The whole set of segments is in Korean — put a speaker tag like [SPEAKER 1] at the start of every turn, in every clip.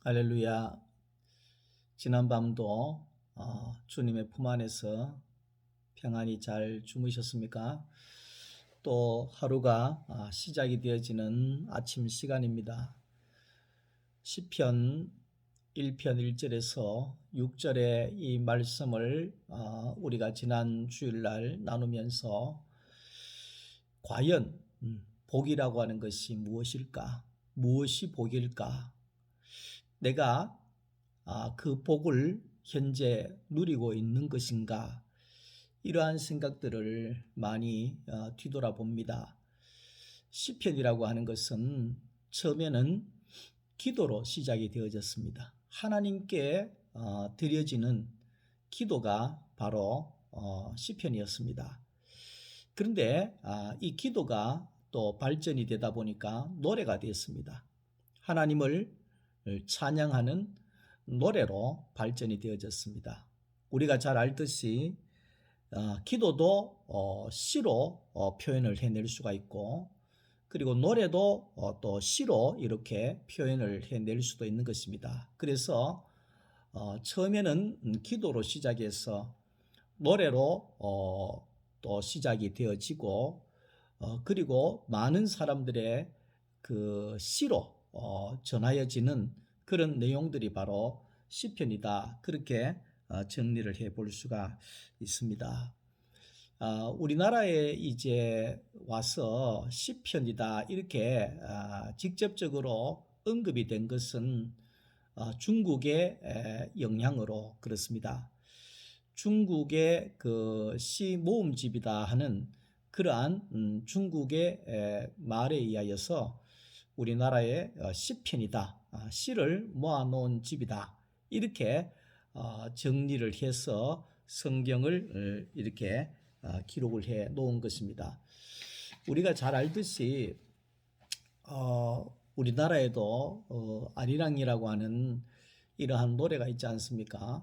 [SPEAKER 1] 할렐루야. 지난밤도 주님의 품 안에서 평안히 잘 주무셨습니까? 또 하루가 시작이 되어지는 아침 시간입니다. 시편 1편 1절에서 6절의 이 말씀을 우리가 지난 주일날 나누면서 과연 복이라고 하는 것이 무엇일까? 무엇이 복일까? 내가 그 복을 현재 누리고 있는 것인가? 이러한 생각들을 많이 뒤돌아봅니다. 시편이라고 하는 것은 처음에는 기도로 시작이 되어졌습니다. 하나님께 드려지는 기도가 바로 시편이었습니다. 그런데 이 기도가 또 발전이 되다 보니까 노래가 되었습니다. 하나님을 찬양하는 노래로 발전이 되어졌습니다. 우리가 잘 알듯이 기도도 시로 표현을 해낼 수가 있고, 그리고 노래도 또 시로 이렇게 표현을 해낼 수도 있는 것입니다. 그래서 처음에는 기도로 시작해서 노래로 또 시작이 되어지고, 그리고 많은 사람들의 그 시로 전하여지는 그런 내용들이 바로 시편이다. 그렇게 정리를 해볼 수가 있습니다. 우리나라에 이제 와서 시편이다 이렇게 직접적으로 언급이 된 것은 중국의 영향으로 그렇습니다. 중국의 그 시 모음집이다 하는 그러한 중국의 말에 의하여서 우리나라의 시편이다, 시를 모아놓은 집이다, 이렇게 정리를 해서 성경을 이렇게 기록을 해 놓은 것입니다. 우리가 잘 알듯이 우리나라에도 아리랑이라고 하는 이러한 노래가 있지 않습니까?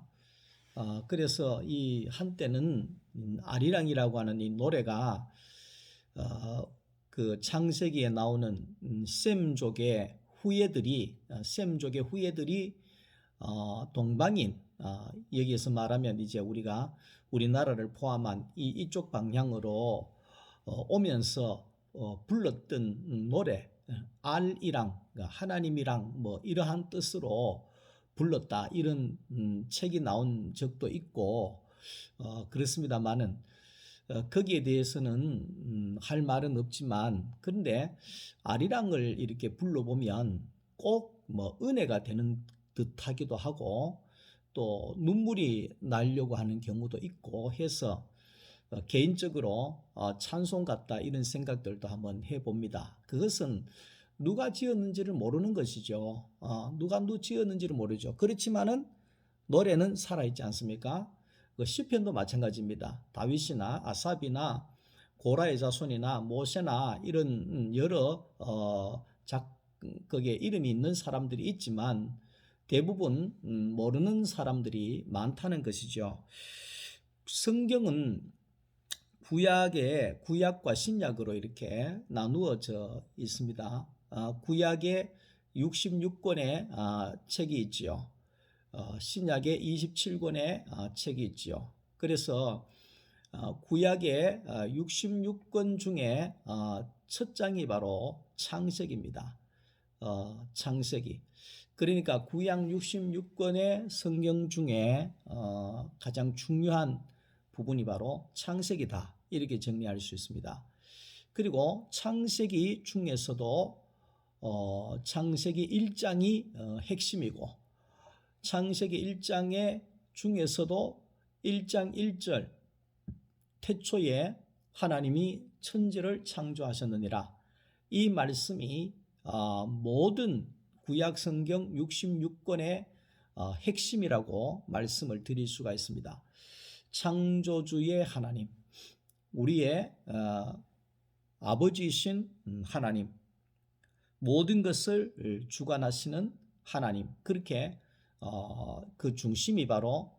[SPEAKER 1] 그래서 이 한때는 아리랑이라고 하는 이 노래가 그 창세기에 나오는 셈족의 후예들이 동방인, 여기에서 말하면 이제 우리가 우리나라를 포함한 이쪽 방향으로 오면서 불렀던 노래, 알이랑, 하나님이랑 뭐 이러한 뜻으로 불렀다, 이런 책이 나온 적도 있고 그렇습니다만은 거기에 대해서는 할 말은 없지만, 그런데 아리랑을 이렇게 불러보면 꼭 뭐 은혜가 되는 듯하기도 하고 또 눈물이 나려고 하는 경우도 있고 해서 개인적으로 찬송 같다 이런 생각들도 한번 해봅니다. 그것은 누가 지었는지를 모르는 것이죠. 누가 지었는지를 모르죠. 그렇지만은 노래는 살아있지 않습니까? 그 시편도 마찬가지입니다. 다윗이나 아삽이나 고라의 자손이나 모세나 이런 여러 거기에 이름이 있는 사람들이 있지만 대부분 모르는 사람들이 많다는 것이죠. 성경은 구약과 신약으로 이렇게 나누어져 있습니다. 구약에 66권의 책이 있지요. 신약에 27권의 책이 있지요. 그래서 구약의 66권 중에 첫 장이 바로 창세기입니다. 창세기. 그러니까 구약 66권의 성경 중에 가장 중요한 부분이 바로 창세기다, 이렇게 정리할 수 있습니다. 그리고 창세기 중에서도 창세기 1장이 핵심이고, 창세기 1장의 중에서도 1장 1절 태초에 하나님이 천지를 창조하셨느니라, 이 말씀이 모든 구약 성경 66권의 핵심이라고 말씀을 드릴 수가 있습니다. 창조주의 하나님, 우리의 아버지이신 하나님, 모든 것을 주관하시는 하나님, 그렇게 그 중심이 바로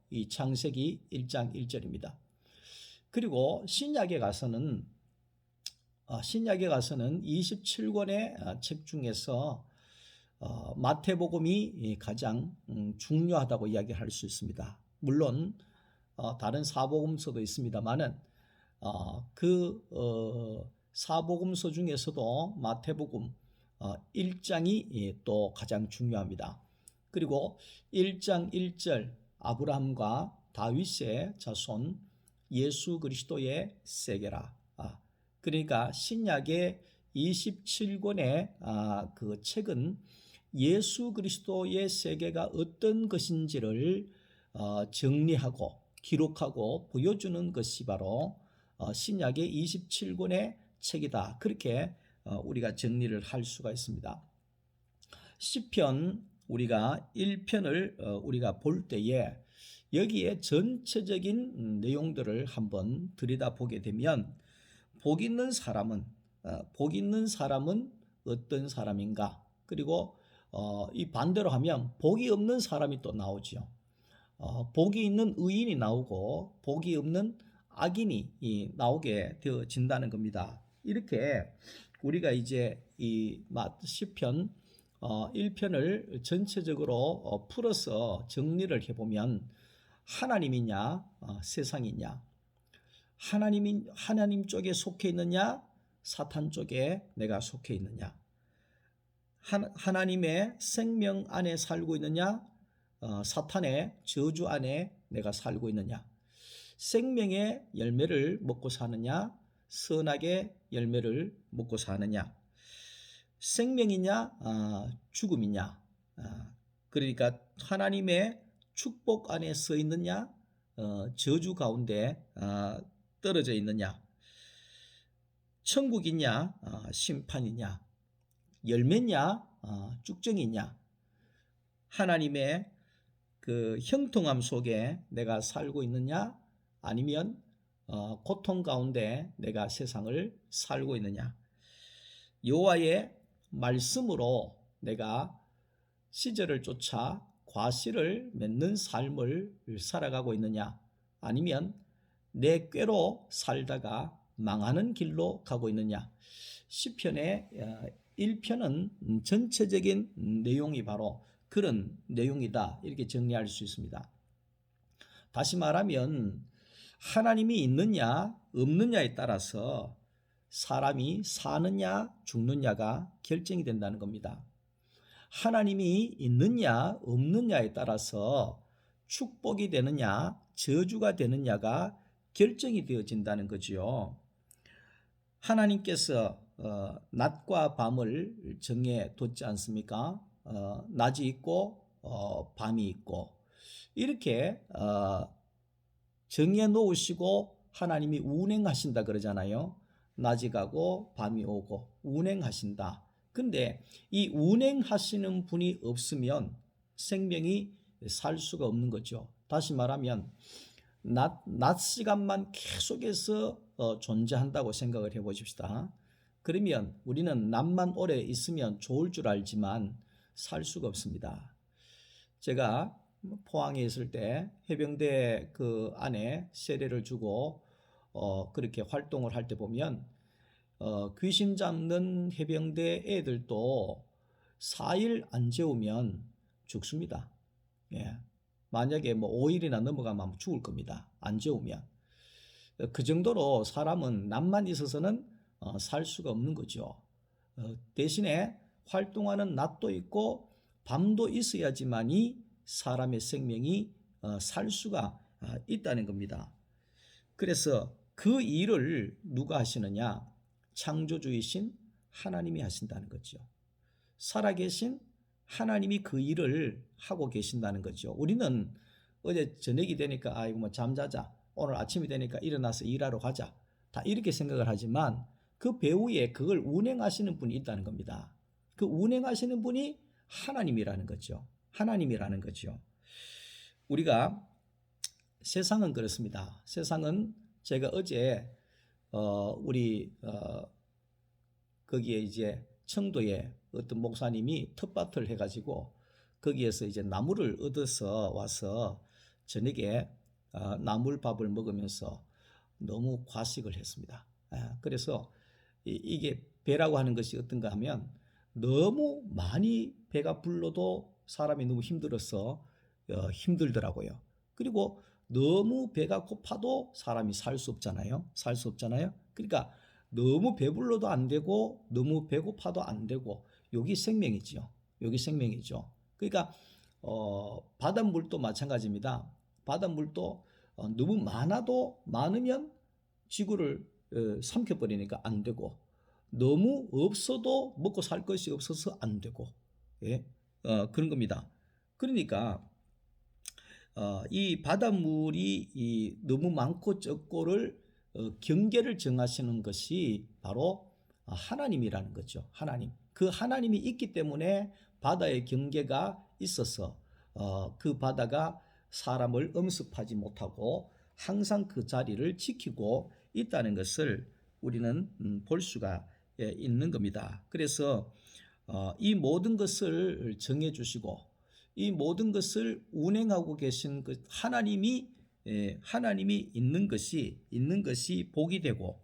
[SPEAKER 1] 이 창세기 1장 1절입니다. 그리고 신약에 가서는 27권의 책 중에서 마태복음이 가장 중요하다고 이야기할 수 있습니다. 물론 다른 사복음서도 있습니다만은 사복음서 중에서도 마태복음 1장이 또 가장 중요합니다. 그리고 1장 1절 아브라함과 다윗의 자손 예수 그리스도의 세계라. 그러니까 신약의 27권의 그 책은 예수 그리스도의 세계가 어떤 것인지를 정리하고 기록하고 보여주는 것이 바로 신약의 27권의 책이다. 그렇게 우리가 정리를 할 수가 있습니다. 시편 우리가 1편을 우리가 볼 때에 여기에 전체적인 내용들을 한번 들여다보게 되면 복 있는 사람은 어떤 사람인가? 그리고 이 반대로 하면 복이 없는 사람이 또 나오죠. 복이 있는 의인이 나오고 복이 없는 악인이 나오게 되어진다는 겁니다. 이렇게 우리가 이제 이 시편 1편을 전체적으로 풀어서 정리를 해보면 하나님이냐 세상이냐, 하나님 쪽에 속해 있느냐 사탄 쪽에 내가 속해 있느냐, 하나님의 생명 안에 살고 있느냐 사탄의 저주 안에 내가 살고 있느냐, 생명의 열매를 먹고 사느냐 선악의 열매를 먹고 사느냐, 생명이냐 죽음이냐, 그러니까 하나님의 축복 안에 서 있느냐 저주 가운데 떨어져 있느냐, 천국이냐 심판이냐, 열매냐 쭉정이냐, 하나님의 그 형통함 속에 내가 살고 있느냐 아니면 고통 가운데 내가 세상을 살고 있느냐, 여호와의 말씀으로 내가 시절을 쫓아 과실을 맺는 삶을 살아가고 있느냐 아니면 내 꾀로 살다가 망하는 길로 가고 있느냐. 시편의 1편은 전체적인 내용이 바로 그런 내용이다 이렇게 정리할 수 있습니다. 다시 말하면 하나님이 있느냐 없느냐에 따라서 사람이 사느냐 죽느냐가 결정이 된다는 겁니다. 하나님이 있느냐 없느냐에 따라서 축복이 되느냐 저주가 되느냐가 결정이 되어진다는 거지요. 하나님께서 낮과 밤을 정해 뒀지 않습니까? 낮이 있고 밤이 있고 이렇게 정해 놓으시고 하나님이 운행하신다 그러잖아요. 낮이 가고 밤이 오고 운행하신다. 근데 이 운행하시는 분이 없으면 생명이 살 수가 없는 거죠. 다시 말하면 낮 시간만 계속해서 존재한다고 생각을 해보십시다. 그러면 우리는 낮만 오래 있으면 좋을 줄 알지만 살 수가 없습니다. 제가 포항에 있을 때 해병대 그 안에 세례를 주고 그렇게 활동을 할 때 보면 귀신 잡는 해병대 애들도 4일 안 재우면 죽습니다. 예. 만약에 5일이나 넘어가면 죽을 겁니다. 안 재우면. 그 정도로 사람은 낮만 있어서는 살 수가 없는 거죠. 대신에 활동하는 낮도 있고 밤도 있어야지만이 사람의 생명이 살 수가 있다는 겁니다. 그래서 그 일을 누가 하시느냐? 창조주이신 하나님이 하신다는 거죠. 살아계신 하나님이 그 일을 하고 계신다는 거죠. 우리는 어제 저녁이 되니까 아이고 뭐 잠자자, 오늘 아침이 되니까 일어나서 일하러 가자, 다 이렇게 생각을 하지만 그 배후에 그걸 운행하시는 분이 있다는 겁니다. 그 운행하시는 분이 하나님이라는 거죠. 하나님이라는 거죠. 우리가 세상은 그렇습니다. 세상은 제가 어제 우리 거기에 이제 청도에 어떤 목사님이 텃밭을 해가지고 거기에서 이제 나물을 얻어서 와서 저녁에 나물밥을 먹으면서 너무 과식을 했습니다. 그래서 이게 배라고 하는 것이 어떤가 하면 너무 많이 배가 불러도 사람이 너무 힘들어서 힘들더라고요. 그리고 너무 배가 고파도 사람이 살 수 없잖아요. 살 수 없잖아요. 그러니까 너무 배불러도 안 되고 너무 배고파도 안 되고 여기 생명이죠. 여기 생명이죠. 그러니까 바닷물도 마찬가지입니다. 바닷물도 너무 많으면 지구를 삼켜버리니까 안 되고 너무 없어도 먹고 살 것이 없어서 안 되고 예? 그런 겁니다. 그러니까 이 바닷물이 너무 많고 적고를 경계를 정하시는 것이 바로 하나님이라는 거죠. 하나님. 그 하나님이 있기 때문에 바다의 경계가 있어서 그 바다가 사람을 엄습하지 못하고 항상 그 자리를 지키고 있다는 것을 우리는 볼 수가 있는 겁니다. 그래서 이 모든 것을 정해 주시고 이 모든 것을 운행하고 계신 그 하나님이 있는 것이 복이 되고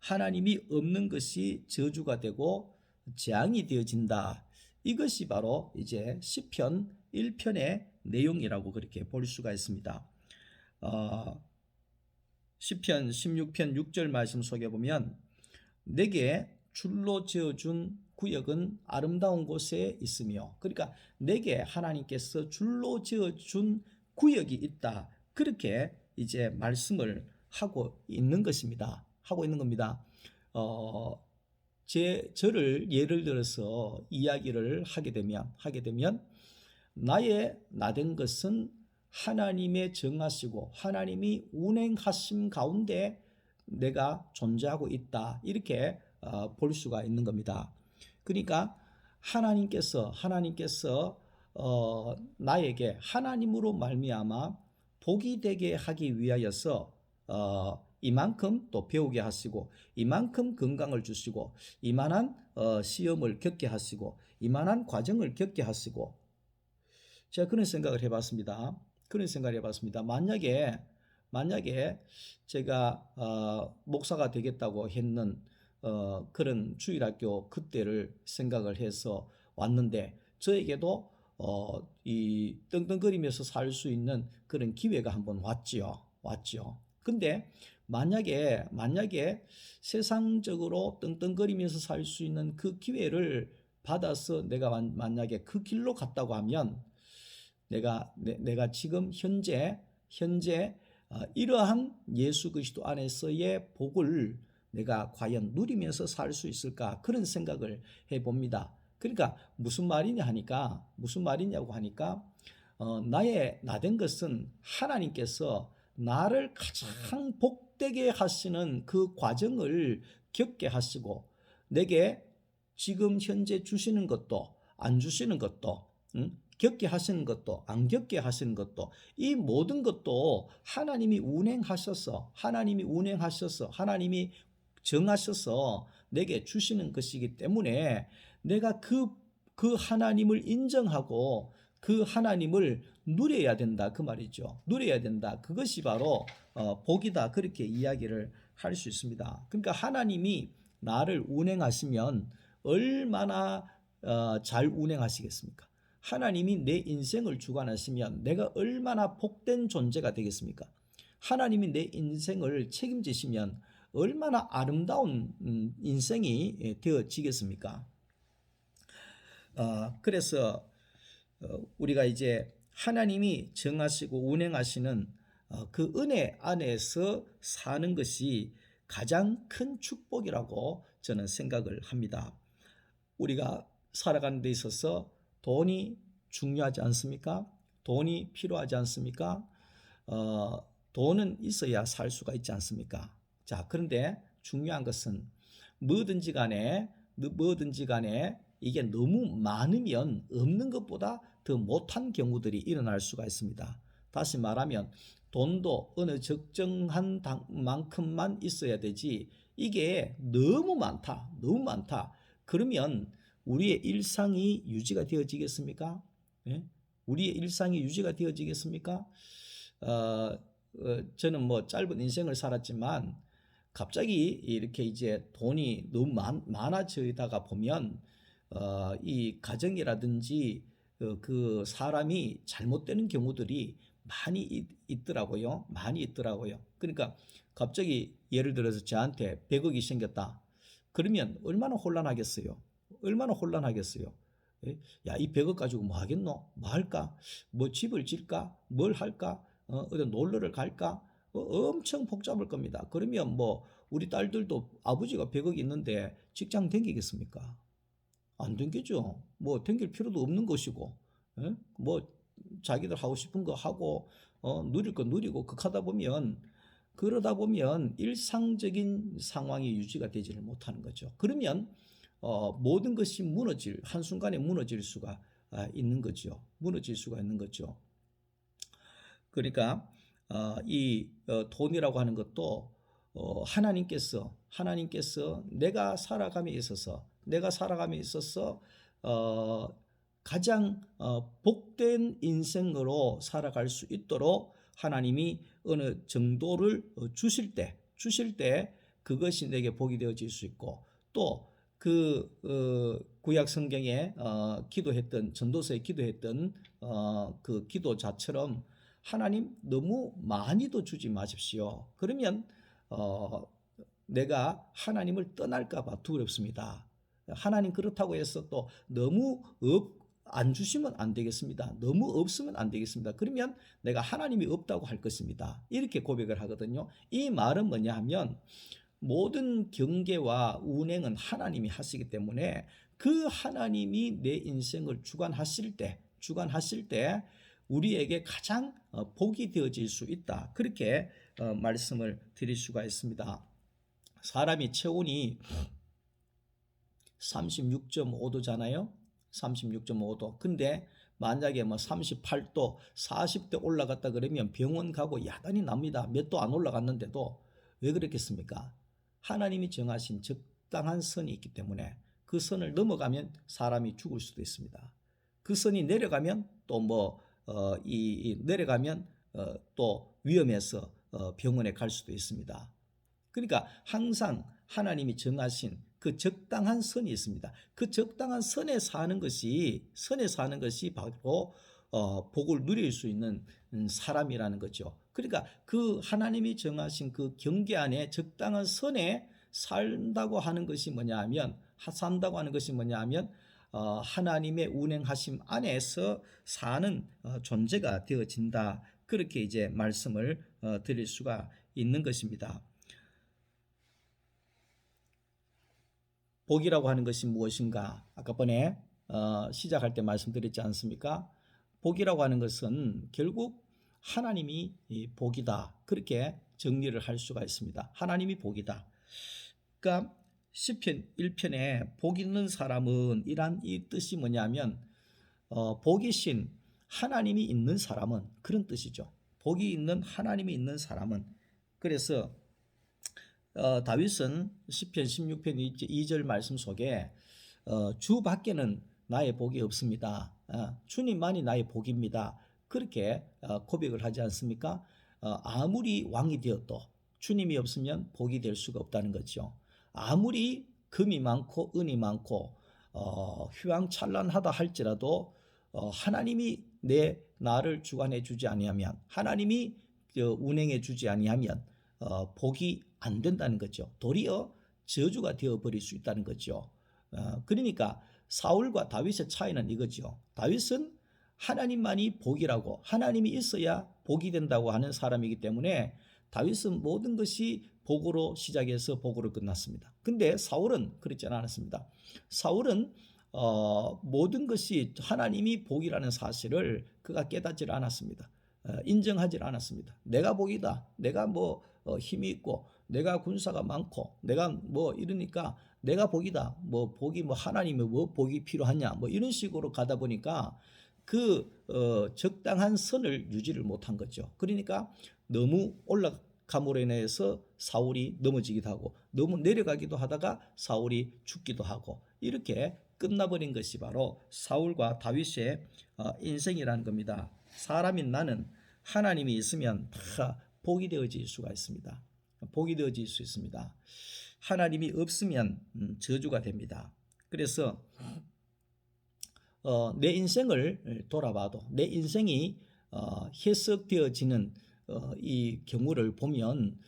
[SPEAKER 1] 하나님이 없는 것이 저주가 되고 재앙이 되어진다. 이것이 바로 이제 시편 1편의 내용이라고 그렇게 볼 수가 있습니다. 시편 16편 6절 말씀 속에 보면 내게 줄로 지어준 구역은 아름다운 곳에 있으며, 그러니까 내게 하나님께서 줄로 지어준 구역이 있다. 그렇게 이제 말씀을 하고 있는 것입니다. 하고 있는 겁니다. 저를 예를 들어서 이야기를 하게 되면 나의 나된 것은 하나님의 정하시고 하나님이 운행하심 가운데 내가 존재하고 있다. 이렇게 볼 수가 있는 겁니다. 그러니까 하나님께서 나에게 하나님으로 말미암아 복이 되게 하기 위하여서 이만큼 또 배우게 하시고 이만큼 건강을 주시고 이만한 시험을 겪게 하시고 이만한 과정을 겪게 하시고 제가 그런 생각을 해봤습니다. 만약에 제가 목사가 되겠다고 했는 그런 주일학교 그때를 생각을 해서 왔는데 저에게도 이 떵떵거리면서 살 수 있는 그런 기회가 한번 왔지요. 근데 만약에 세상적으로 떵떵거리면서 살 수 있는 그 기회를 받아서 내가 만약에 그 길로 갔다고 하면 내가 지금 현재 이러한 예수 그리스도 안에서의 복을 내가 과연 누리면서 살 수 있을까 그런 생각을 해봅니다. 그러니까 무슨 말이냐고 하니까 나의 나된 것은 하나님께서 나를 가장 복되게 하시는 그 과정을 겪게 하시고 내게 지금 현재 주시는 것도 안 주시는 것도 겪게 하시는 것도 안 겪게 하시는 것도 이 모든 것도 하나님이 운행하셔서 하나님이 정하셔서 내게 주시는 것이기 때문에 내가 그 하나님을 인정하고 그 하나님을 누려야 된다 그 말이죠. 누려야 된다. 그것이 바로 복이다. 그렇게 이야기를 할 수 있습니다. 그러니까 하나님이 나를 운행하시면 얼마나 잘 운행하시겠습니까? 하나님이 내 인생을 주관하시면 내가 얼마나 복된 존재가 되겠습니까? 하나님이 내 인생을 책임지시면 얼마나 아름다운 인생이 되어지겠습니까? 그래서 우리가 이제 하나님이 정하시고 운행하시는 그 은혜 안에서 사는 것이 가장 큰 축복이라고 저는 생각을 합니다. 우리가 살아가는 데 있어서 돈이 중요하지 않습니까? 돈이 필요하지 않습니까? 돈은 있어야 살 수가 있지 않습니까? 자, 그런데 중요한 것은 뭐든지 간에 이게 너무 많으면 없는 것보다 더 못한 경우들이 일어날 수가 있습니다. 다시 말하면 돈도 어느 적정한 만큼만 있어야 되지 이게 너무 많다. 그러면 우리의 일상이 유지가 되어지겠습니까? 예? 우리의 일상이 유지가 되어지겠습니까? 저는 뭐 짧은 인생을 살았지만 갑자기 이렇게 이제 돈이 너무 많아지다가 보면 이 가정이라든지 그 사람이 잘못되는 경우들이 많이 있더라고요. 많이 있더라고요. 그러니까 갑자기 예를 들어서 저한테 100억이 생겼다. 그러면 얼마나 혼란하겠어요. 얼마나 혼란하겠어요. 예? 야, 이 100억 가지고 뭐 하겠노? 뭐 할까? 뭐 집을 질까? 뭘 할까? 어디 놀러를 갈까? 엄청 복잡할 겁니다. 그러면 뭐 우리 딸들도 아버지가 100억 있는데 직장 다니겠습니까? 안 댕기죠. 뭐 댕길 필요도 없는 것이고, 예? 뭐 자기들 하고 싶은 거 하고, 누릴 거 누리고 그러다 보면 일상적인 상황이 유지가 되지를 못하는 거죠. 그러면 모든 것이 한순간에 무너질 수가 있는 거죠. 무너질 수가 있는 거죠. 그러니까 이 돈이라고 하는 것도 하나님께서 내가 살아감에 있어서 가장 복된 인생으로 살아갈 수 있도록 하나님이 어느 정도를 주실 때 그것이 내게 복이 되어질 수 있고, 또 구약 성경에 기도했던 전도서에 기도했던 그 기도자처럼 하나님 너무 많이도 주지 마십시오. 그러면 내가 하나님을 떠날까 봐 두렵습니다. 하나님 그렇다고 해서 또 너무 안 주시면 안 되겠습니다. 너무 없으면 안 되겠습니다. 그러면 내가 하나님이 없다고 할 것입니다. 이렇게 고백을 하거든요. 이 말은 뭐냐 하면 모든 경계와 운행은 하나님이 하시기 때문에 그 하나님이 내 인생을 주관하실 때 우리에게 가장 복이 되어질 수 있다. 그렇게 말씀을 드릴 수가 있습니다. 사람이 체온이 36.5도잖아요. 36.5도. 근데 만약에 뭐 38도, 40대 올라갔다 그러면 병원 가고 야단이 납니다. 몇 도 안 올라갔는데도. 왜 그렇겠습니까? 하나님이 정하신 적당한 선이 있기 때문에 그 선을 넘어가면 사람이 죽을 수도 있습니다. 그 선이 내려가면 또 내려가면 또 위험해서 병원에 갈 수도 있습니다. 그러니까 항상 하나님이 정하신 그 적당한 선이 있습니다. 그 적당한 선에 사는 것이 바로 복을 누릴 수 있는 사람이라는 거죠. 그러니까 그 하나님이 정하신 그 경계 안에 적당한 선에 산다고 하는 것이 뭐냐 하면 하나님의 운행하심 안에서 사는 존재가 되어진다. 그렇게 이제 말씀을 드릴 수가 있는 것입니다. 복이라고 하는 것이 무엇인가? 아까 번에 시작할 때 말씀드렸지 않습니까? 복이라고 하는 것은 결국 하나님이 복이다. 그렇게 정리를 할 수가 있습니다. 하나님이 복이다. 그러니까 시편 1편에 복 있는 사람은 이 뜻이 뭐냐면 복이신 하나님이 있는 사람은, 그런 뜻이죠. 복이 있는 하나님이 있는 사람은. 그래서 다윗은 시편 16편 2절 말씀 속에 주 밖에는 나의 복이 없습니다. 주님만이 나의 복입니다. 그렇게 고백을 하지 않습니까? 아무리 왕이 되어도 주님이 없으면 복이 될 수가 없다는 거죠. 아무리 금이 많고 은이 많고 휘황찬란하다 할지라도 하나님이 나를 주관해 주지 아니하면, 하나님이 운행해 주지 아니하면 복이 안 된다는 거죠. 도리어 저주가 되어버릴 수 있다는 거죠. 그러니까 사울과 다윗의 차이는 이거죠. 다윗은 하나님만이 복이라고, 하나님이 있어야 복이 된다고 하는 사람이기 때문에 다윗은 모든 것이 복으로 시작해서 복으로 끝났습니다. 근데 사울은 그렇지 않았습니다. 사울은 모든 것이 하나님이 복이라는 사실을 그가 깨닫지 않았습니다. 인정하지 않았습니다. 내가 복이다. 내가 힘이 있고, 내가 군사가 많고, 내가 이러니까 내가 복이다. 복이 하나님이 복이 필요하냐. 이런 식으로 가다 보니까 적당한 선을 유지를 못한 거죠. 그러니까 너무 올라감으로 인해서 사울이 넘어지기도 하고, 너무 내려가기도 하다가 사울이 죽기도 하고, 이렇게 끝나버린 것이 바로 사울과 다윗의 인생이라는 겁니다. 사람인 나는 하나님이 있으면 다 복이 되어질 수가 있습니다. 복이 되어질 수 있습니다. 하나님이 없으면 저주가 됩니다. 그래서 내 인생을 돌아봐도 내 인생이 해석되어지는 이 경우를 보면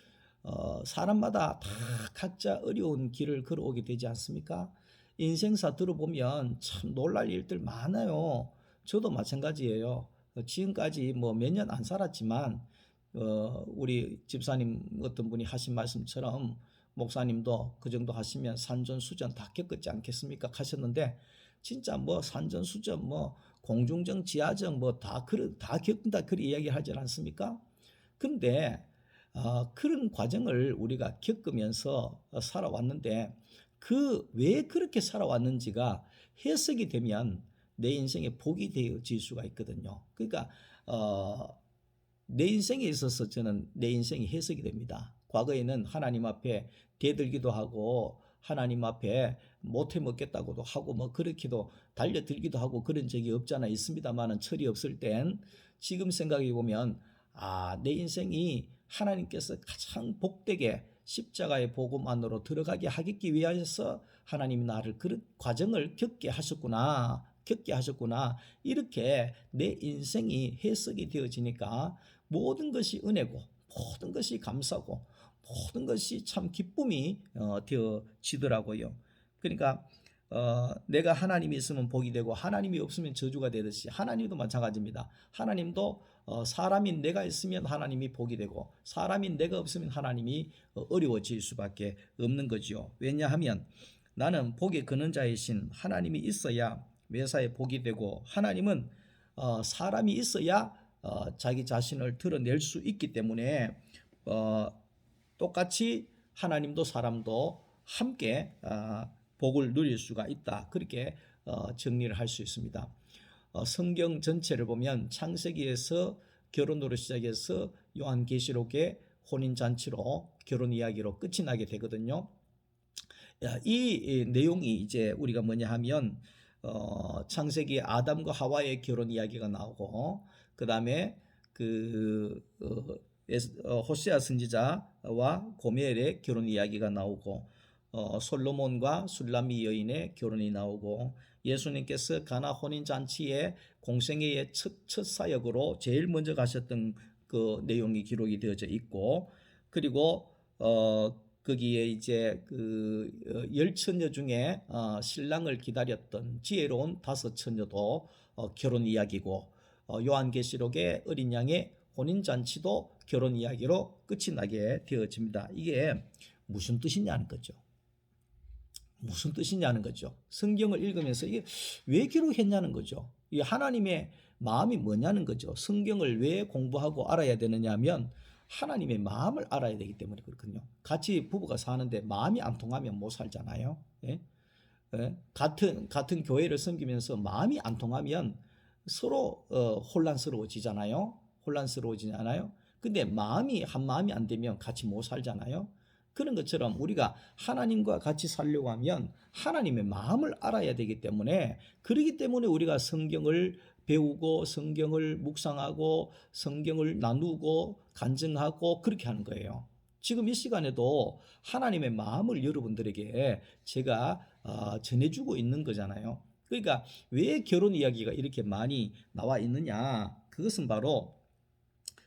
[SPEAKER 1] 사람마다 다 각자 어려운 길을 걸어오게 되지 않습니까? 인생사 들어보면 참 놀랄 일들 많아요. 저도 마찬가지예요. 지금까지 뭐 몇 년 안 살았지만 우리 집사님 어떤 분이 하신 말씀처럼 목사님도 그 정도 하시면 산전수전 다 겪었지 않겠습니까? 하셨는데 진짜 뭐 산전수전 뭐 공중정 지하정 뭐 다 겪는다 그런 이야기 하지 않습니까? 그런데 그런 과정을 우리가 겪으면서 살아왔는데 그 왜 그렇게 살아왔는지가 해석이 되면 내 인생에 복이 되어질 수가 있거든요. 그러니까 내 인생에 있어서 저는 내 인생이 해석이 됩니다. 과거에는 하나님 앞에 대들기도 하고 하나님 앞에 못해 먹겠다고도 하고 뭐 그렇게도 달려들기도 하고 그런 적이 없잖아 있습니다만은 철이 없을 땐 지금 생각해 보면 내 인생이 하나님께서 가장 복되게 십자가의 복음 안으로 들어가게 하기 위하여서 하나님이 나를 그런 과정을 겪게 하셨구나. 이렇게 내 인생이 해석이 되어지니까 모든 것이 은혜고 모든 것이 감사고 모든 것이 참 기쁨이 되어지더라고요. 그러니까 내가 하나님이 있으면 복이 되고 하나님이 없으면 저주가 되듯이 하나님도 마찬가지입니다. 하나님도 사람인 내가 있으면 하나님이 복이 되고 사람인 내가 없으면 하나님이 어려워질 수밖에 없는 거죠. 왜냐하면 나는 복의 근원자이신 하나님이 있어야 매사에 복이 되고 하나님은 사람이 있어야 자기 자신을 드러낼 수 있기 때문에 똑같이 하나님도 사람도 함께 복을 누릴 수가 있다. 그렇게 정리를 할 수 있습니다. 성경 전체를 보면 창세기에서 결혼으로 시작해서 요한계시록의 혼인잔치로 결혼 이야기로 끝이 나게 되거든요. 이 내용이 이제 우리가 뭐냐 하면 창세기 아담과 하와의 결혼 이야기가 나오고 그 다음에 호세아 선지자와 고멜의 결혼 이야기가 나오고 솔로몬과 술람미 여인의 결혼이 나오고 예수님께서 가나 혼인잔치에 공생애의 첫 사역으로 제일 먼저 가셨던 그 내용이 기록이 되어져 있고 그리고 거기에 이제 열 처녀 중에 신랑을 기다렸던 지혜로운 5처녀도 결혼 이야기고 요한계시록의 어린 양의 혼인잔치도 결혼 이야기로 끝이 나게 되어집니다. 이게 무슨 뜻이냐는 거죠. 무슨 뜻이냐는 거죠. 성경을 읽으면서 이게 왜 기록했냐는 거죠. 이 하나님의 마음이 뭐냐는 거죠. 성경을 왜 공부하고 알아야 되느냐 하면 하나님의 마음을 알아야 되기 때문에 그렇거든요. 같이 부부가 사는데 마음이 안 통하면 못 살잖아요. 예? 예? 같은 교회를 섬기면서 마음이 안 통하면 서로 혼란스러워지잖아요. 근데 마음이 한 마음이 안 되면 같이 못 살잖아요. 그런 것처럼 우리가 하나님과 같이 살려고 하면 하나님의 마음을 알아야 되기 때문에 그러기 때문에 우리가 성경을 배우고 성경을 묵상하고 성경을 나누고 간증하고 그렇게 하는 거예요. 지금 이 시간에도 하나님의 마음을 여러분들에게 제가 전해주고 있는 거잖아요. 그러니까 왜 결혼 이야기가 이렇게 많이 나와 있느냐? 그것은 바로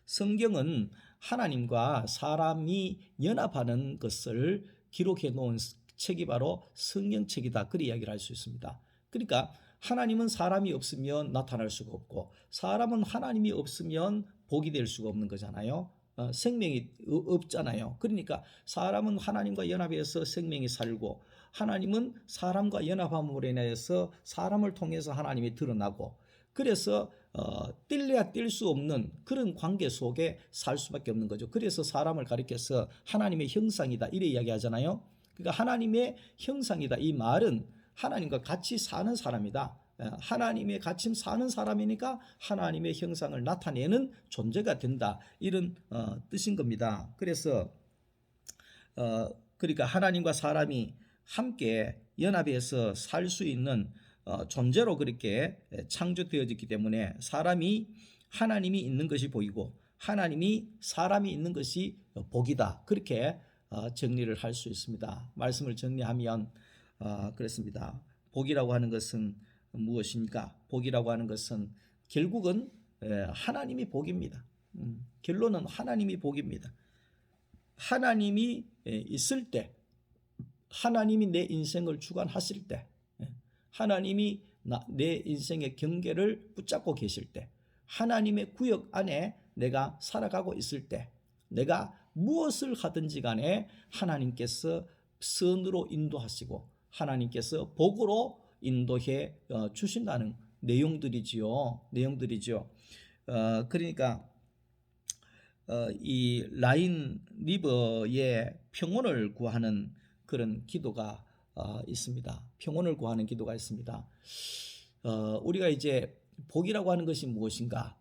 [SPEAKER 1] 성경은 하나님과 사람이 연합하는 것을 기록해 놓은 책이 바로 성경책이다. 그런 이야기를 할 수 있습니다. 그러니까 하나님은 사람이 없으면 나타날 수가 없고 사람은 하나님이 없으면 복이 될 수가 없는 거잖아요. 생명이 없잖아요. 그러니까 사람은 하나님과 연합해서 생명이 살고 하나님은 사람과 연합함으로 인해서 사람을 통해서 하나님이 드러나고 그래서 뛸래야 뛸 수 없는 그런 관계 속에 살 수밖에 없는 거죠. 그래서 사람을 가리켜서 하나님의 형상이다 이래 이야기하잖아요. 그러니까 하나님의 형상이다 이 말은 하나님과 같이 사는 사람이다. 하나님의 같이 사는 사람이니까 하나님의 형상을 나타내는 존재가 된다. 이런 뜻인 겁니다. 그래서 그러니까 하나님과 사람이 함께 연합해서 살 수 있는 존재로 그렇게 창조되어졌기 때문에 사람이 하나님이 있는 것이 보이고 하나님이 사람이 있는 것이 복이다. 그렇게 정리를 할 수 있습니다. 말씀을 정리하면 그렇습니다. 복이라고 하는 것은 무엇입니까? 복이라고 하는 것은 결국은 하나님이 복입니다. 결론은 하나님이 복입니다. 하나님이 있을 때, 하나님이 내 인생을 주관하실 때, 하나님이 내 인생의 경계를 붙잡고 계실 때, 하나님의 구역 안에 내가 살아가고 있을 때, 내가 무엇을 하든지 간에 하나님께서 선으로 인도하시고 하나님께서 복으로 인도해 주신다는 내용들이지요. 그러니까 이 라인 리버의 평온을 구하는 그런 기도가 있습니다. 평온을 구하는 기도가 있습니다. 우리가 이제 복이라고 하는 것이 무엇인가?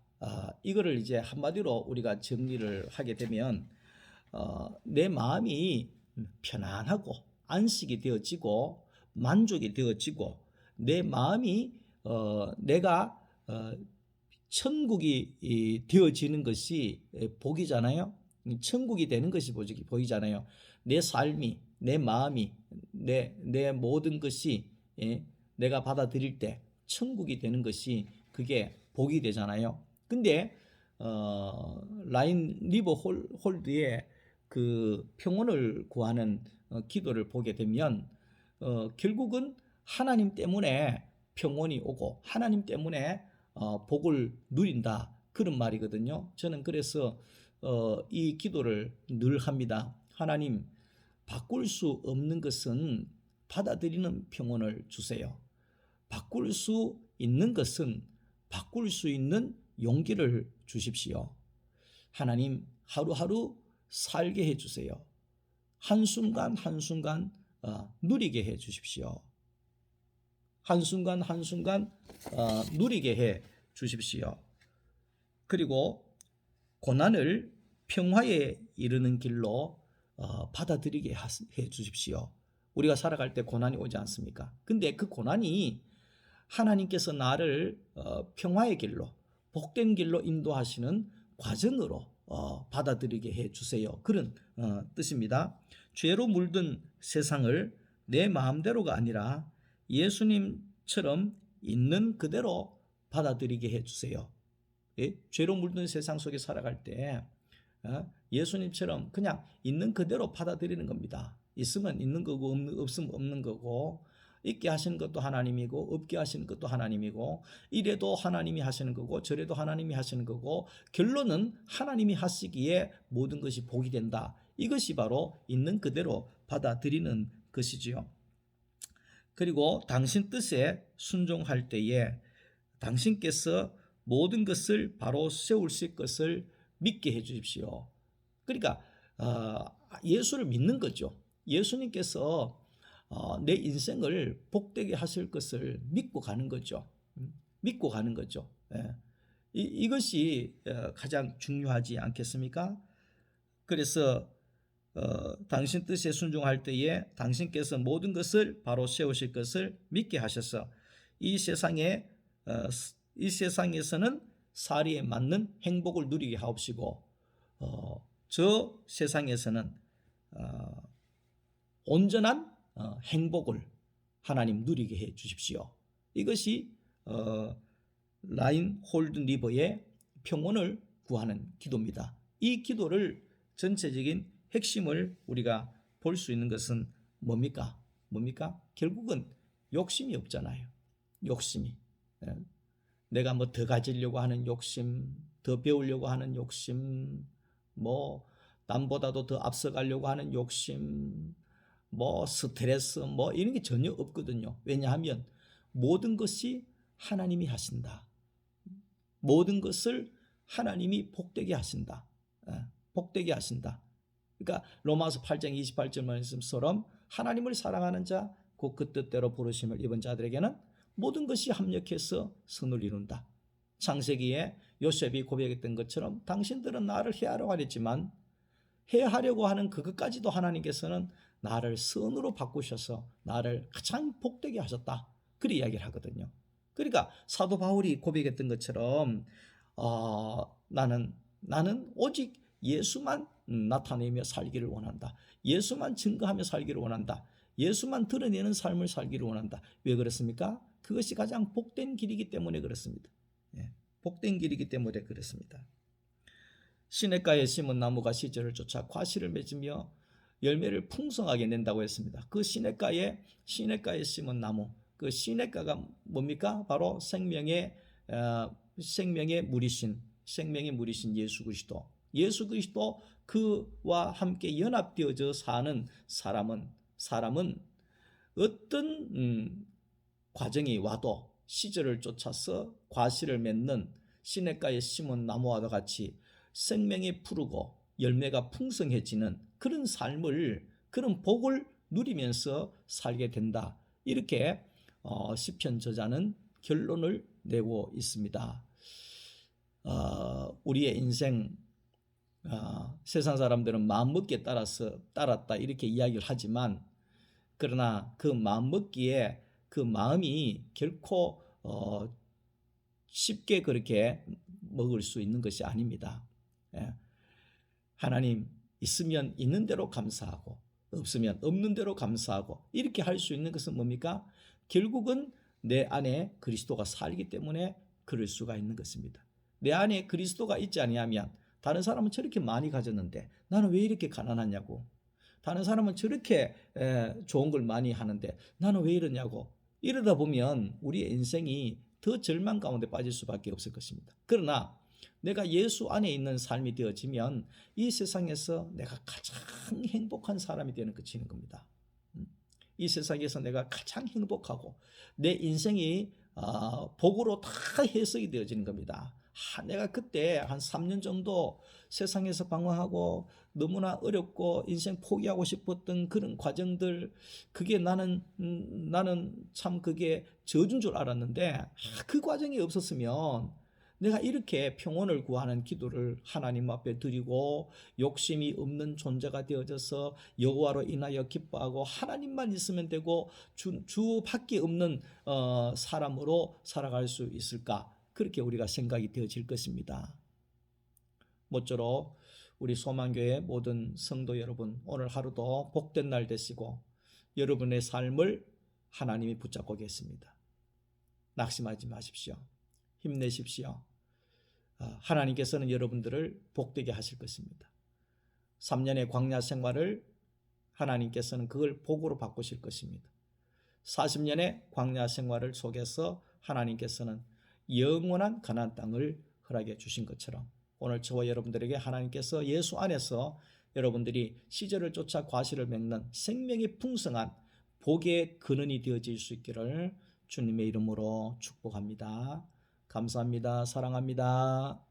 [SPEAKER 1] 이거를 이제 한마디로 우리가 정리를 하게 되면 내 마음이 편안하고 안식이 되어지고 만족이 되어지고 내 마음이 내가 천국이 되어지는 것이 복이잖아요. 천국이 되는 것이 복이잖아요. 내 삶이, 내 마음이, 내 모든 것이 내가 받아들일 때 천국이 되는 것이 그게 복이 되잖아요. 근데 라인 리버 홀드의 그 평온을 구하는 기도를 보게 되면 결국은 하나님 때문에 평온이 오고 하나님 때문에 복을 누린다, 그런 말이거든요. 저는 그래서 이 기도를 늘 합니다. 하나님, 바꿀 수 없는 것은 받아들이는 평온을 주세요. 바꿀 수 있는 것은 바꿀 수 있는 용기를 주십시오. 하나님, 하루하루 살게 해주세요. 한순간 한순간 누리게 해 주십시오. 한순간 한순간 누리게 해 주십시오. 그리고 고난을 평화에 이르는 길로 받아들이게 해 주십시오. 우리가 살아갈 때 고난이 오지 않습니까? 근데 그 고난이 하나님께서 나를 평화의 길로, 복된 길로 인도하시는 과정으로 받아들이게 해 주세요. 그런 뜻입니다. 죄로 물든 세상을 내 마음대로가 아니라 예수님처럼 있는 그대로 받아들이게 해 주세요. 죄로 물든 세상 속에 살아갈 때 예수님처럼 그냥 있는 그대로 받아들이는 겁니다. 있으면 있는 거고 없으면 없는 거고, 있게 하시는 것도 하나님이고 없게 하시는 것도 하나님이고, 이래도 하나님이 하시는 거고 저래도 하나님이 하시는 거고, 결론은 하나님이 하시기에 모든 것이 복이 된다. 이것이 바로 있는 그대로 받아들이는 것이지요. 그리고 당신 뜻에 순종할 때에 당신께서 모든 것을 바로 세우실 것을 믿게 해 주십시오. 그러니까 예수를 믿는 거죠. 예수님께서 내 인생을 복되게 하실 것을 믿고 가는 거죠. 믿고 가는 거죠. 이것이 가장 중요하지 않겠습니까? 그래서 당신 뜻에 순종할 때에 당신께서 모든 것을 바로 세우실 것을 믿게 하셔서 이 세상에서는 사리에 맞는 행복을 누리게 하옵시고, 저 세상에서는 온전한 행복을 하나님 누리게 해 주십시오. 이것이 라인 홀드 리버의 평온을 구하는 기도입니다. 이 기도를 전체적인 핵심을 우리가 볼 수 있는 것은 뭡니까? 결국은 욕심이 없잖아요. 욕심이. 내가 뭐 더 가지려고 하는 욕심, 더 배우려고 하는 욕심, 뭐 남보다도 더 앞서가려고 하는 욕심, 뭐 스트레스, 뭐 이런 게 전혀 없거든요. 왜냐하면 모든 것이 하나님이 하신다. 모든 것을 하나님이 복되게 하신다. 복되게 하신다. 그러니까 로마서 8장 28절 말씀처럼 하나님을 사랑하는 자, 곧 그 뜻대로 부르심을 입은 자들에게는 모든 것이 합력해서 선을 이룬다. 창세기에 요셉이 고백했던 것처럼 당신들은 나를 해하려고 하랬지만 해하려고 하는 그것까지도 하나님께서는 나를 선으로 바꾸셔서 나를 가장 복되게 하셨다. 그렇게 이야기를 하거든요. 그러니까 사도 바울이 고백했던 것처럼 나는 오직 예수만 나타내며 살기를 원한다. 예수만 증거하며 살기를 원한다. 예수만 드러내는 삶을 살기를 원한다. 왜 그렇습니까? 그것이 가장 복된 길이기 때문에 그렇습니다. 예, 복된 길이기 때문에 그렇습니다. 시냇가에 심은 나무가 시절을 쫓아 과실을 맺으며 열매를 풍성하게 낸다고 했습니다. 그 시냇가에 심은 나무, 그 시냇가가 뭡니까? 바로 생명의 물이신 예수 그리스도. 예수 그리스도 그와 함께 연합되어져 사는 사람은 어떤 과정이 와도 시절을 쫓아서 과실을 맺는 시냇가에 심은 나무와 같이 생명이 푸르고 열매가 풍성해지는 그런 삶을, 그런 복을 누리면서 살게 된다. 이렇게 시편 저자는 결론을 내고 있습니다. 우리의 인생, 세상 사람들은 마음먹기에 따랐다 이렇게 이야기를 하지만, 그러나 그 마음먹기에 그 마음이 결코 쉽게 그렇게 먹을 수 있는 것이 아닙니다. 예. 하나님 있으면 있는 대로 감사하고 없으면 없는 대로 감사하고 이렇게 할 수 있는 것은 뭡니까? 결국은 내 안에 그리스도가 살기 때문에 그럴 수가 있는 것입니다. 내 안에 그리스도가 있지 아니하면 다른 사람은 저렇게 많이 가졌는데 나는 왜 이렇게 가난하냐고, 다른 사람은 저렇게 좋은 걸 많이 하는데 나는 왜 이러냐고, 이러다 보면 우리의 인생이 더 절망 가운데 빠질 수밖에 없을 것입니다. 그러나 내가 예수 안에 있는 삶이 되어지면 이 세상에서 내가 가장 행복한 사람이 되는 것이는 겁니다. 이 세상에서 내가 가장 행복하고 내 인생이 복으로 다 해석이 되어지는 겁니다. 내가 그때 한 3년 정도 세상에서 방황하고 너무나 어렵고 인생 포기하고 싶었던 그런 과정들, 그게 나는 참 그게 저주인 줄 알았는데, 그 과정이 없었으면 내가 이렇게 평온을 구하는 기도를 하나님 앞에 드리고 욕심이 없는 존재가 되어져서 여호와로 인하여 기뻐하고 하나님만 있으면 되고 주밖에 없는 사람으로 살아갈 수 있을까? 그렇게 우리가 생각이 되어질 것입니다. 모쪼록 우리 소망교회 모든 성도 여러분, 오늘 하루도 복된 날 되시고 여러분의 삶을 하나님이 붙잡고 계십니다. 낙심하지 마십시오. 힘내십시오. 하나님께서는 여러분들을 복되게 하실 것입니다. 3년의 광야 생활을 하나님께서는 그걸 복으로 바꾸실 것입니다. 40년의 광야 생활을 속에서 하나님께서는 영원한 가나안 땅을 허락해 주신 것처럼 오늘 저와 여러분들에게 하나님께서 예수 안에서 여러분들이 시절을 쫓아 과실을 맺는 생명이 풍성한 복의 근원이 되어질 수 있기를 주님의 이름으로 축복합니다. 감사합니다. 사랑합니다.